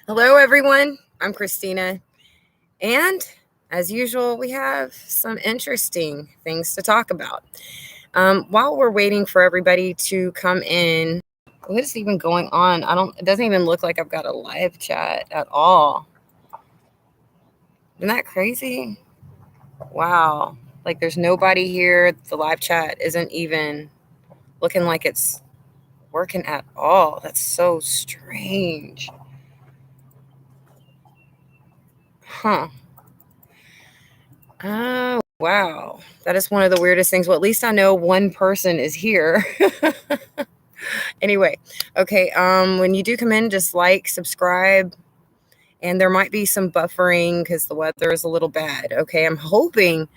Hello, everyone. I'm Christina. And as usual, we have some interesting things to talk about. While we're waiting for everybody to come in, what is even going on? It doesn't even look like I've got a live chat at all. Isn't that crazy? Wow. Like there's nobody here. The live chat isn't even looking like it's working at all. That's so strange. Huh. Oh, wow. That is one of the weirdest things. Well, at least I know one person is here. Anyway, okay. When you do come in, just like, subscribe, and there might be some buffering because the weather is a little bad. Okay, I'm hoping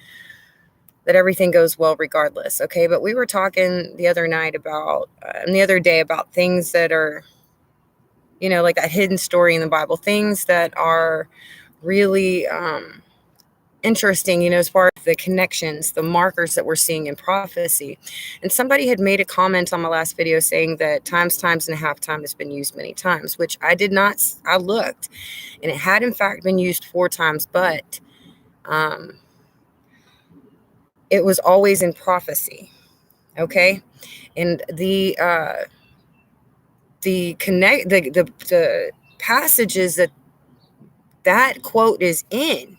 that everything goes well regardless. Okay, but we were talking the other night about, and the other day about things that are, like that hidden story in the Bible, things that are really interesting, as far as the connections, the markers that we're seeing in prophecy. And somebody had made a comment on my last video saying that times and a half time has been used many times, which I did not. I looked, and it had in fact been used 4 times, but it was always in prophecy. Okay, and the passages that quote is in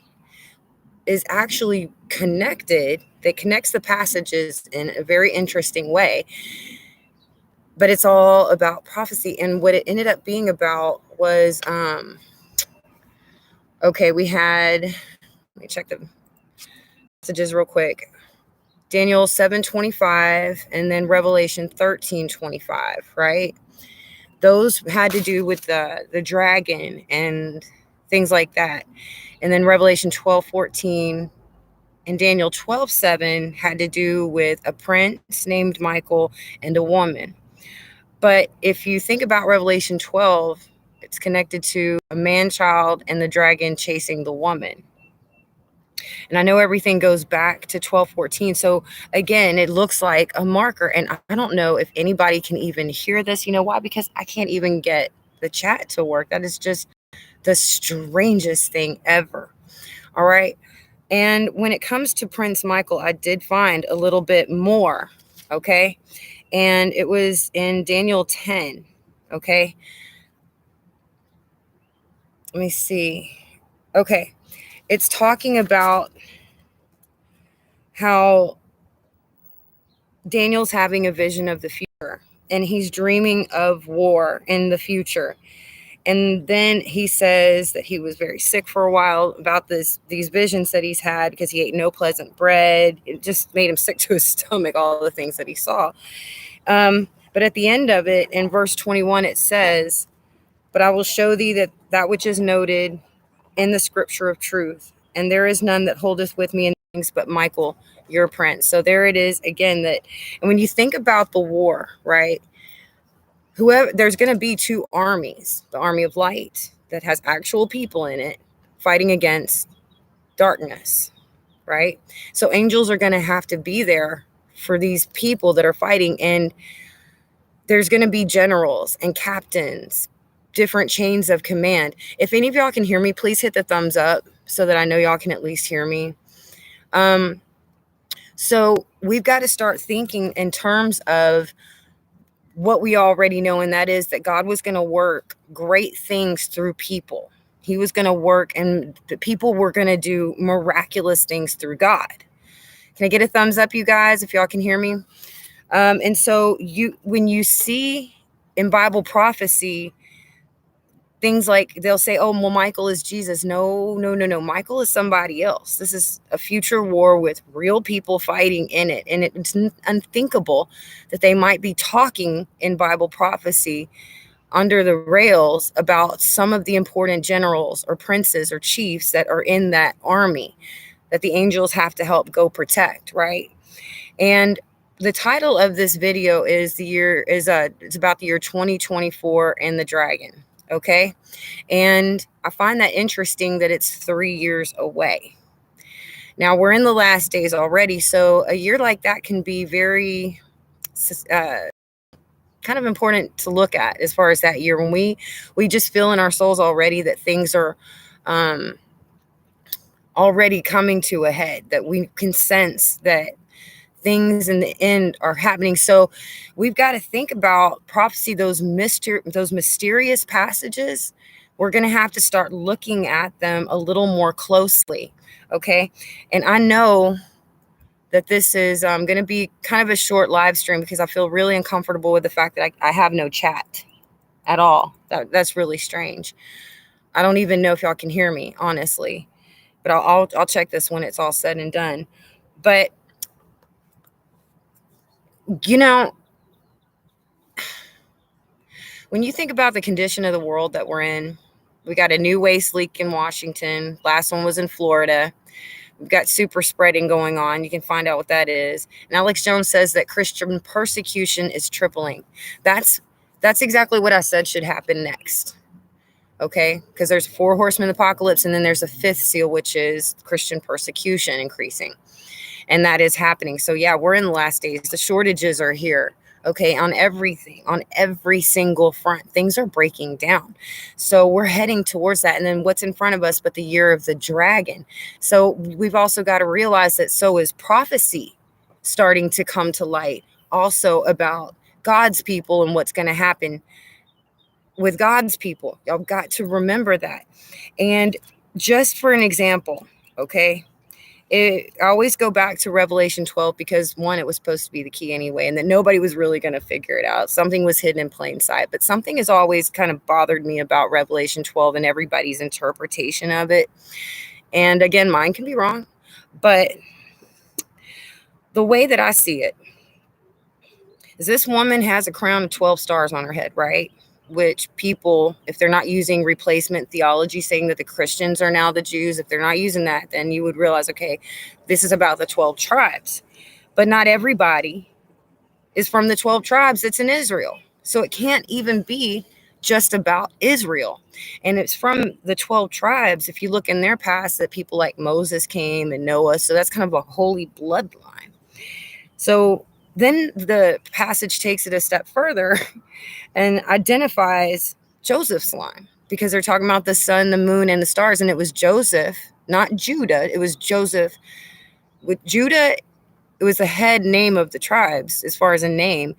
is actually connected. That connects the passages in a very interesting way, but it's all about prophecy. And what it ended up being about was okay, we had, let me check the passages real quick. Daniel 7:25 and then Revelation 13:25, right? Those had to do with the dragon and things like that. And then Revelation 12:14 and Daniel 12:7 had to do with a prince named Michael and a woman. But if you think about Revelation 12, it's connected to a man child and the dragon chasing the woman. And I know everything goes back to 12:14. So again, it looks like a marker. And I don't know if anybody can even hear this. You know why? Because I can't even get the chat to work. That is just the strangest thing ever. All right. And when it comes to Prince Michael, I did find a little bit more. Okay. And it was in Daniel 10. Okay. Let me see. Okay. It's talking about how Daniel's having a vision of the future and he's dreaming of war in the future. And then he says that he was very sick for a while about these visions that he's had because he ate no pleasant bread. It just made him sick to his stomach, all the things that he saw. But at the end of it, in verse 21, it says, "But I will show thee that which is noted in the scripture of truth, and there is none that holdeth with me in things but Michael, your prince." So there it is again. And when you think about the war, right? Whoever, there's going to be two armies: the army of light that has actual people in it fighting against darkness, right? So angels are going to have to be there for these people that are fighting, and there's going to be generals and captains, different chains of command. If any of y'all can hear me, please hit the thumbs up so that I know y'all can at least hear me. So we've got to start thinking in terms of what we already know, and that is that God was going to work great things through people. He was going to work, and the people were going to do miraculous things through God. Can I get a thumbs up, you guys, if y'all can hear me? And so when you see in Bible prophecy things like, they'll say, "Oh, well, Michael is Jesus." No. Michael is somebody else. This is a future war with real people fighting in it. And it's unthinkable that they might be talking in Bible prophecy under the rails about some of the important generals or princes or chiefs that are in that army that the angels have to help go protect, right? And the title of this video is it's about the year 2024 and the dragon. Okay. And I find that interesting that it's 3 years away. Now we're in the last days already. So a year like that can be very kind of important to look at as far as that year, when we just feel in our souls already that things are already coming to a head, that we can sense that things in the end are happening. So we've got to think about prophecy, those mysterious passages. We're going to have to start looking at them a little more closely. Okay. And I know that this is going to be kind of a short live stream because I feel really uncomfortable with the fact that I have no chat at all. That's really strange. I don't even know if y'all can hear me, honestly, but I'll check this when it's all said and done. But you know, when you think about the condition of the world that we're in, we got a new waste leak in Washington. Last one was in Florida. We've got super spreading going on. You can find out what that is. And Alex Jones says that Christian persecution is tripling. That's exactly what I said should happen next. Okay? Because there's 4 horsemen of the apocalypse, and then there's a 5th seal, which is Christian persecution increasing. And that is happening. So yeah, we're in the last days. The shortages are here. Okay, on everything, on every single front, things are breaking down. So we're heading towards that. And then what's in front of us but the year of the dragon? So we've also got to realize that so is prophecy starting to come to light also about God's people and what's going to happen with God's people. Y'all got to remember that. And just for an example, okay, I always go back to Revelation 12 because, one, it was supposed to be the key anyway, and that nobody was really going to figure it out. Something was hidden in plain sight. But something has always kind of bothered me about Revelation 12 and everybody's interpretation of it. And again, mine can be wrong. But the way that I see it is this woman has a crown of 12 stars on her head, right? Which people, if they're not using replacement theology, saying that the Christians are now the Jews, if they're not using that, then you would realize, okay, this is about the 12 tribes. But not everybody is from the 12 tribes that's in Israel. So it can't even be just about Israel. And it's from the 12 tribes, if you look in their past, that people like Moses came and Noah. So that's kind of a holy bloodline. So then the passage takes it a step further and identifies Joseph's line, because they're talking about the sun, the moon, and the stars. And it was Joseph, not Judah. It was Joseph. With Judah, it was the head name of the tribes as far as a name.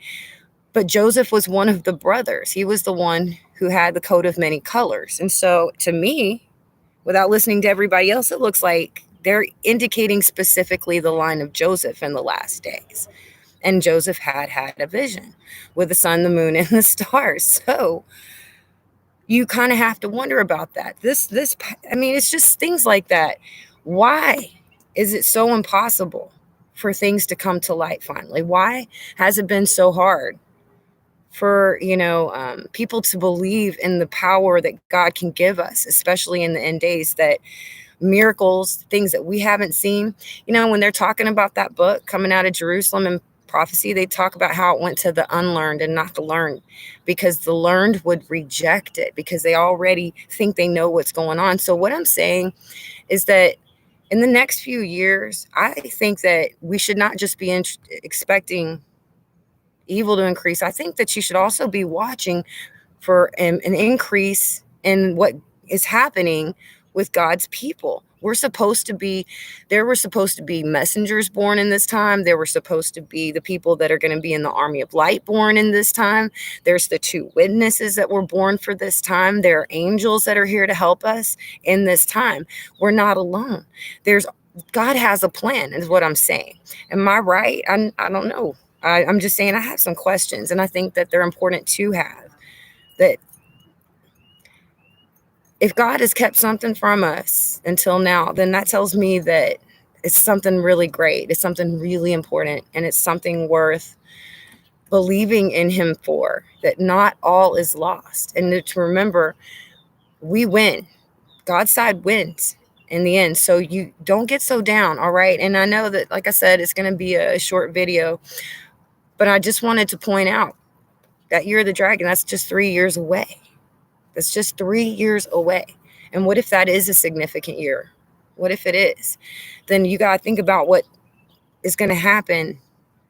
But Joseph was one of the brothers. He was the one who had the coat of many colors. And so to me, without listening to everybody else, it looks like they're indicating specifically the line of Joseph in the last days. And Joseph had a vision with the sun, the moon, and the stars. So you kind of have to wonder about that. I mean, it's just things like that. Why is it so impossible for things to come to light finally? Why has it been so hard for, people to believe in the power that God can give us, especially in the end days, that miracles, things that we haven't seen? When they're talking about that book coming out of Jerusalem and prophecy, they talk about how it went to the unlearned and not the learned, because the learned would reject it because they already think they know what's going on. So what I'm saying is that in the next few years, I think that we should not just be expecting evil to increase. I think that you should also be watching for an increase in what is happening with God's people. There were supposed to be messengers born in this time. There were supposed to be the people that are going to be in the army of light born in this time. There's the 2 witnesses that were born for this time. There are angels that are here to help us in this time. We're not alone. God has a plan, is what I'm saying. Am I right? I don't know. I'm just saying I have some questions, and I think that they're important to have. That if God has kept something from us until now, then that tells me that it's something really great. It's something really important, and it's something worth believing in Him for, that not all is lost. And to remember, we win. God's side wins in the end. So you don't get so down, all right? And I know that, like I said, it's going to be a short video, but I just wanted to point out that year of the dragon, that's just 3 years away. That's just 3 years away. And what if that is a significant year? What if it is? Then you got to think about what is going to happen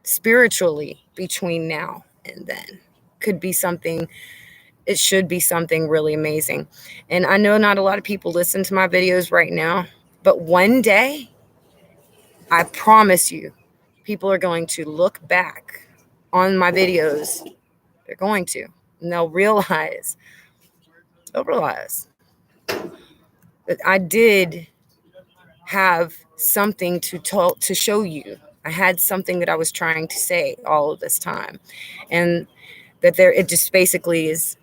spiritually between now and then. could be something, it should be something really amazing. And I know not a lot of people listen to my videos right now, but one day, I promise you, people are going to look back on my videos. They're going to, and they'll realize that I did have something to talk to show you. I had something that I was trying to say all of this time. And that there, it just basically is,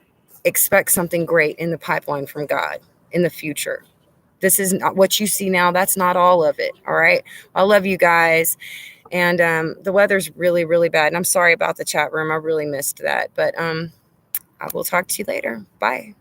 expect something great in the pipeline from God in the future. This is not what you see now. That's not all of it. All right. I love you guys. And the weather's really, really bad. And I'm sorry about the chat room. I really missed that. But I will talk to you later. Bye.